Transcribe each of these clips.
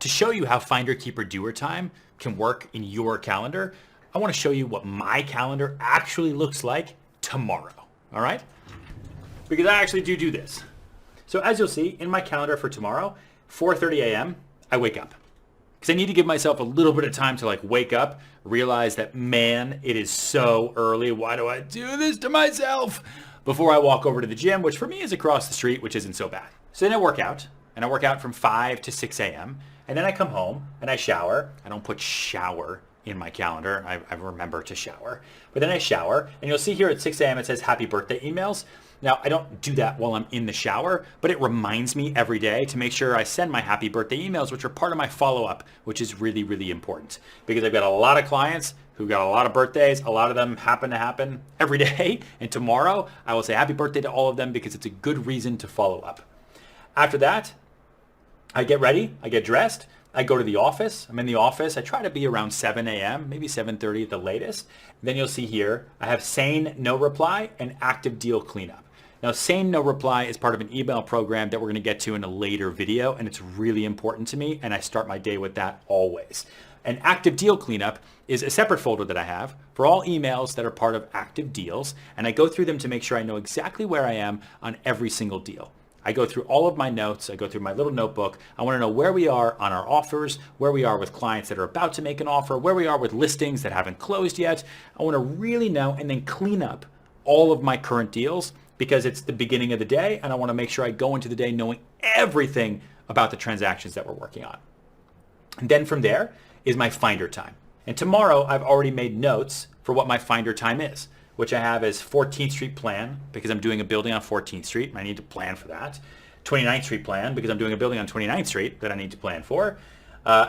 To show you how Finder Keeper Doer time can work in your calendar, I want to show you what my calendar actually looks like tomorrow, all right? Because I actually do this. So as you'll see in my calendar for tomorrow, 4:30 a.m., I wake up. Because I need to give myself a little bit of time to wake up, realize that, man, it is so early. Why do I do this to myself? Before I walk over to the gym, which for me is across the street, which isn't so bad. So then I work out, and I work out from 5 to 6 a.m., and then I come home and I shower. I don't put shower in my calendar. I remember to shower. But then I shower, and you'll see here at 6 a.m. it says happy birthday emails. Now, I don't do that while I'm in the shower, but it reminds me every day to make sure I send my happy birthday emails, which are part of my follow-up, which is really, really important. Because I've got a lot of clients who got a lot of birthdays. A lot of them happen to happen every day. And tomorrow, I will say happy birthday to all of them because it's a good reason to follow up. After that, I get ready, I get dressed, I go to the office. I'm in the office. I try to be around 7 a.m., maybe 7:30 at the latest. Then you'll see here, I have sane no reply and active deal cleanup. Now, sane no reply is part of an email program that we're going to get to in a later video, and it's really important to me, and I start my day with that always. An active deal cleanup is a separate folder that I have for all emails that are part of active deals, and I go through them to make sure I know exactly where I am on every single deal. I go through all of my notes. I go through my little notebook. I want to know where we are on our offers, where we are with clients that are about to make an offer, where we are with listings that haven't closed yet. I want to really know and then clean up all of my current deals because it's the beginning of the day and I want to make sure I go into the day knowing everything about the transactions that we're working on. And then from there is my Finder time. And tomorrow I've already made notes for what my Finder time is, which I have as 14th Street plan because I'm doing a building on 14th Street and I need to plan for that. 29th Street plan because I'm doing a building on 29th Street that I need to plan for.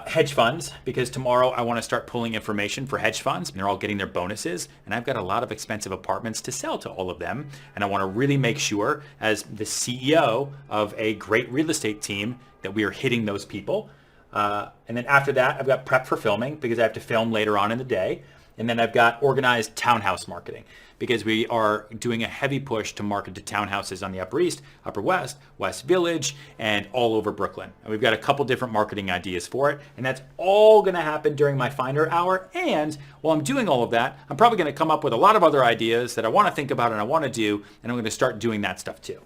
Hedge funds because tomorrow I want to start pulling information for hedge funds and they're all getting their bonuses and I've got a lot of expensive apartments to sell to all of them and I want to really make sure as the CEO of a great real estate team that we are hitting those people. And then after that I've got prep for filming because I have to film later on in the day. And then I've got organized townhouse marketing because we are doing a heavy push to market to townhouses on the Upper East, Upper West, West Village, and all over Brooklyn. And we've got a couple different marketing ideas for it. And that's all going to happen during my Finder hour. And while I'm doing all of that, I'm probably going to come up with a lot of other ideas that I want to think about and I want to do. And I'm going to start doing that stuff too.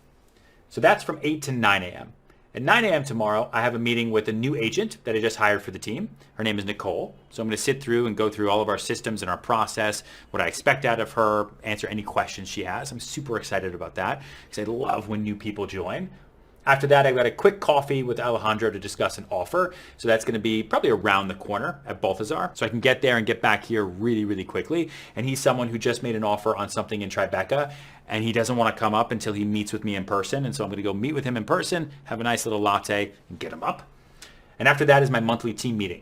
So that's from 8 to 9 a.m. At 9 a.m. tomorrow, I have a meeting with a new agent that I just hired for the team. Her name is Nicole. So I'm going to sit through and go through all of our systems and our process, what I expect out of her, answer any questions she has. I'm super excited about that because I love when new people join. After that, I've got a quick coffee with Alejandro to discuss an offer. So that's going to be probably around the corner at Balthazar. So I can get there and get back here really, really quickly. And he's someone who just made an offer on something in Tribeca. And he doesn't want to come up until he meets with me in person. And so I'm going to go meet with him in person, have a nice little latte, and get him up. And after that is my monthly team meeting.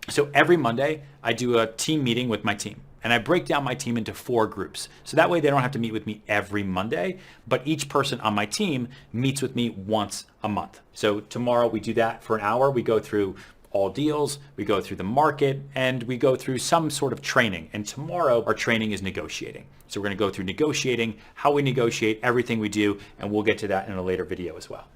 So every Monday, I do a team meeting with my team. And I break down my team into 4 groups. So that way they don't have to meet with me every Monday, but each person on my team meets with me once a month. So tomorrow we do that for an hour. We go through all deals, we go through the market, and we go through some sort of training. And tomorrow our training is negotiating. So we're going to go through negotiating, how we negotiate, everything we do, and we'll get to that in a later video as well.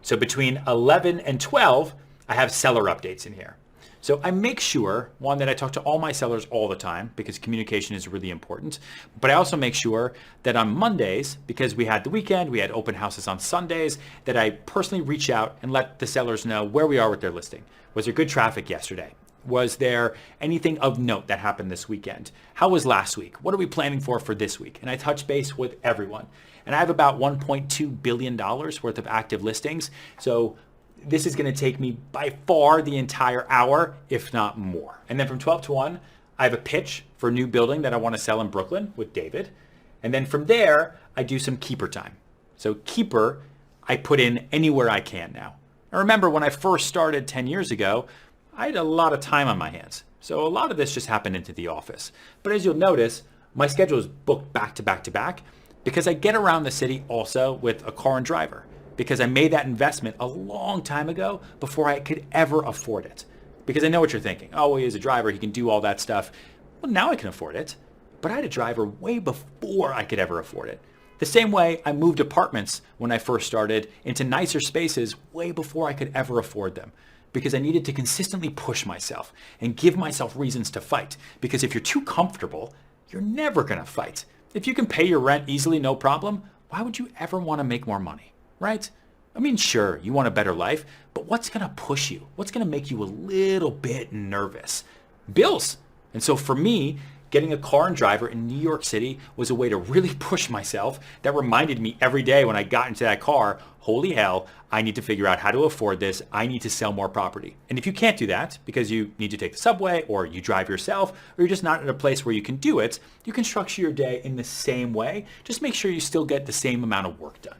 So between 11 and 12, I have seller updates in here. So I make sure, one, that I talk to all my sellers all the time because communication is really important. But I also make sure that on Mondays, because we had the weekend, we had open houses on Sundays, that I personally reach out and let the sellers know where we are with their listing. Was there good traffic yesterday? Was there anything of note that happened this weekend? How was last week? What are we planning for this week? And I touch base with everyone. And I have about $1.2 billion worth of active listings. So this is going to take me by far the entire hour, if not more. And then from 12 to 1, I have a pitch for a new building that I want to sell in Brooklyn with David. And then from there, I do some keeper time. So keeper, I put in anywhere I can now. I remember when I first started 10 years ago, I had a lot of time on my hands. So a lot of this just happened into the office. But as you'll notice, my schedule is booked back to back to back because I get around the city also with a car and driver. Because I made that investment a long time ago before I could ever afford it. Because I know what you're thinking. Oh, well, he's a driver. He can do all that stuff. Well, now I can afford it. But I had a driver way before I could ever afford it. The same way I moved apartments when I first started into nicer spaces way before I could ever afford them, because I needed to consistently push myself and give myself reasons to fight. Because if you're too comfortable, you're never gonna fight. If you can pay your rent easily, no problem, why would you ever wanna make more money, right? I mean, sure, you want a better life, but what's gonna push you? What's gonna make you a little bit nervous? Bills. And so for me, getting a car and driver in New York City was a way to really push myself that reminded me every day when I got into that car, holy hell, I need to figure out how to afford this. I need to sell more property. And if you can't do that because you need to take the subway or you drive yourself or you're just not in a place where you can do it, you can structure your day in the same way. Just make sure you still get the same amount of work done.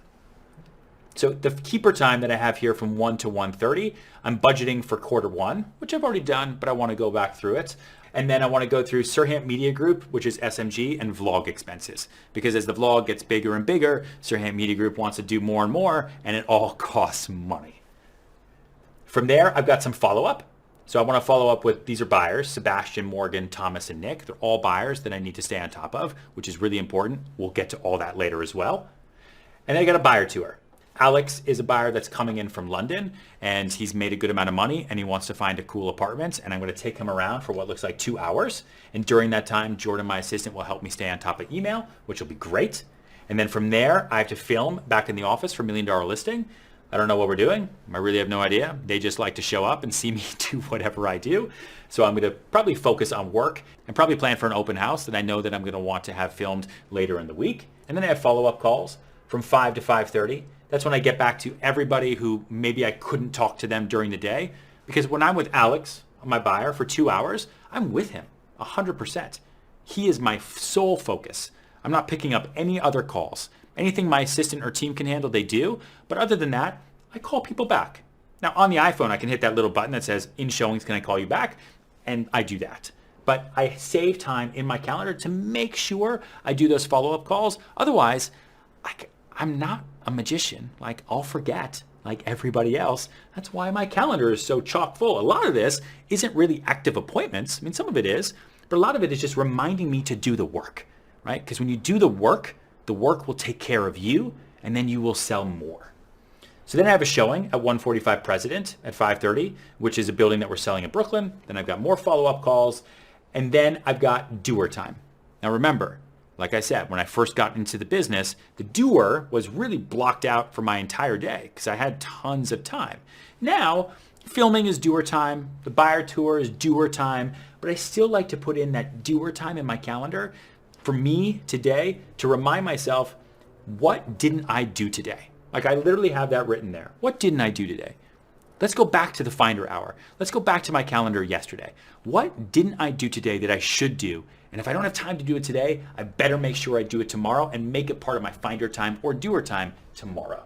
So the keeper time that I have here from 1 to 1:30, I'm budgeting for Q1, which I've already done, but I want to go back through it. And then I want to go through Serhant Media Group, which is SMG, and vlog expenses. Because as the vlog gets bigger and bigger, Serhant Media Group wants to do more and more, and it all costs money. From there, I've got some follow-up. So I want to follow up with, these are buyers, Sebastian, Morgan, Thomas, and Nick. They're all buyers that I need to stay on top of, which is really important. We'll get to all that later as well. And then I got a buyer tour. Alex is a buyer that's coming in from London, and he's made a good amount of money and he wants to find a cool apartment, and I'm going to take him around for what looks like 2 hours. And during that time, Jordan, my assistant, will help me stay on top of email, which will be great. And then from there, I have to film back in the office for $1 Million Listing. I don't know what we're doing. I really have no idea. They just like to show up and see me do whatever I do. So I'm going to probably focus on work and probably plan for an open house that I know that I'm going to want to have filmed later in the week. And then I have follow-up calls from 5 to 5:30. That's when I get back to everybody who maybe I couldn't talk to them during the day. Because when I'm with Alex, my buyer, for 2 hours, I'm with him 100%. He is my sole focus. I'm not picking up any other calls. Anything my assistant or team can handle, they do. But other than that, I call people back. Now on the iPhone, I can hit that little button that says, in showings, can I call you back? And I do that. But I save time in my calendar to make sure I do those follow-up calls. Otherwise, I'm not a magician. Like, I'll forget like everybody else. That's why my calendar is so chock full. A lot of this isn't really active appointments. I mean, some of it is, but a lot of it is just reminding me to do the work, right? Because when you do the work will take care of you, and then you will sell more. So then I have a showing at 145 President at 5:30, which is a building that we're selling in Brooklyn. Then I've got more follow-up calls, and then I've got doer time. Now remember, like I said, when I first got into the business, the doer was really blocked out for my entire day because I had tons of time. Now, filming is doer time, the buyer tour is doer time, but I still like to put in that doer time in my calendar for me today to remind myself, what didn't I do today? Like, I literally have that written there. What didn't I do today? Let's go back to the Finder Hour. Let's go back to my calendar yesterday. What didn't I do today that I should do? And if I don't have time to do it today, I better make sure I do it tomorrow and make it part of my Finder time or doer time tomorrow.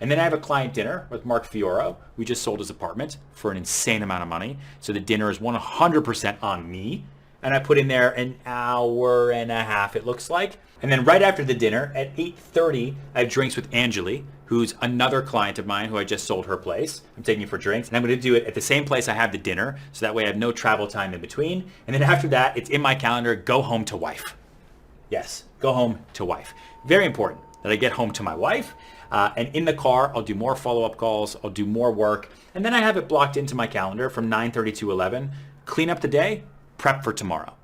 And then I have a client dinner with Mark Fioro. We just sold his apartment for an insane amount of money. So the dinner is 100% on me. And I put in there an hour and a half, it looks like. And then right after the dinner at 8:30, I have drinks with Angeli, who's another client of mine who I just sold her place. I'm taking her for drinks, and I'm going to do it at the same place I have the dinner, so that way I have no travel time in between. And then after that, it's in my calendar, go home to wife. Yes, go home to wife. Very important that I get home to my wife. And in the car, I'll do more follow-up calls, I'll do more work, and then I have it blocked into my calendar from 9:30 to 11. Clean up the day, prep for tomorrow.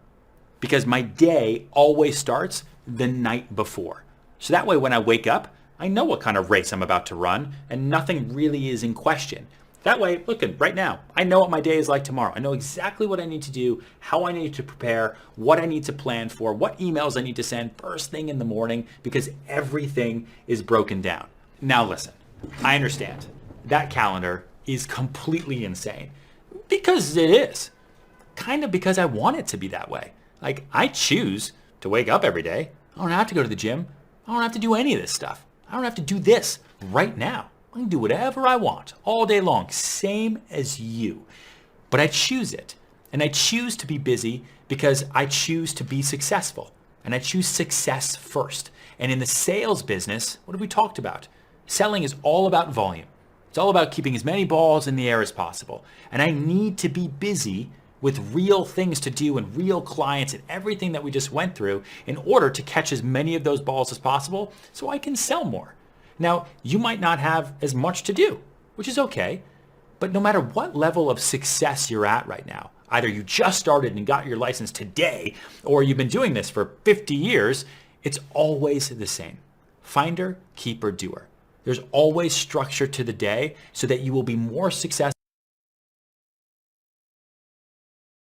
Because my day always starts the night before. So that way when I wake up, I know what kind of race I'm about to run, and nothing really is in question. That way, look, right now, I know what my day is like tomorrow. I know exactly what I need to do, how I need to prepare, what I need to plan for, what emails I need to send first thing in the morning, because everything is broken down. Now listen, I understand that calendar is completely insane, because it is. Kind of because I want it to be that way. Like, I choose to wake up every day. I don't have to go to the gym. I don't have to do any of this stuff. I don't have to do this right now. I can do whatever I want all day long, same as you. But I choose it. And I choose to be busy because I choose to be successful. And I choose success first. And in the sales business, what have we talked about? Selling is all about volume. It's all about keeping as many balls in the air as possible. And I need to be busy with real things to do and real clients and everything that we just went through in order to catch as many of those balls as possible so I can sell more. Now, you might not have as much to do, which is okay, but no matter what level of success you're at right now, either you just started and got your license today or you've been doing this for 50 years, it's always the same. Finder, keeper, doer. There's always structure to the day so that you will be more successful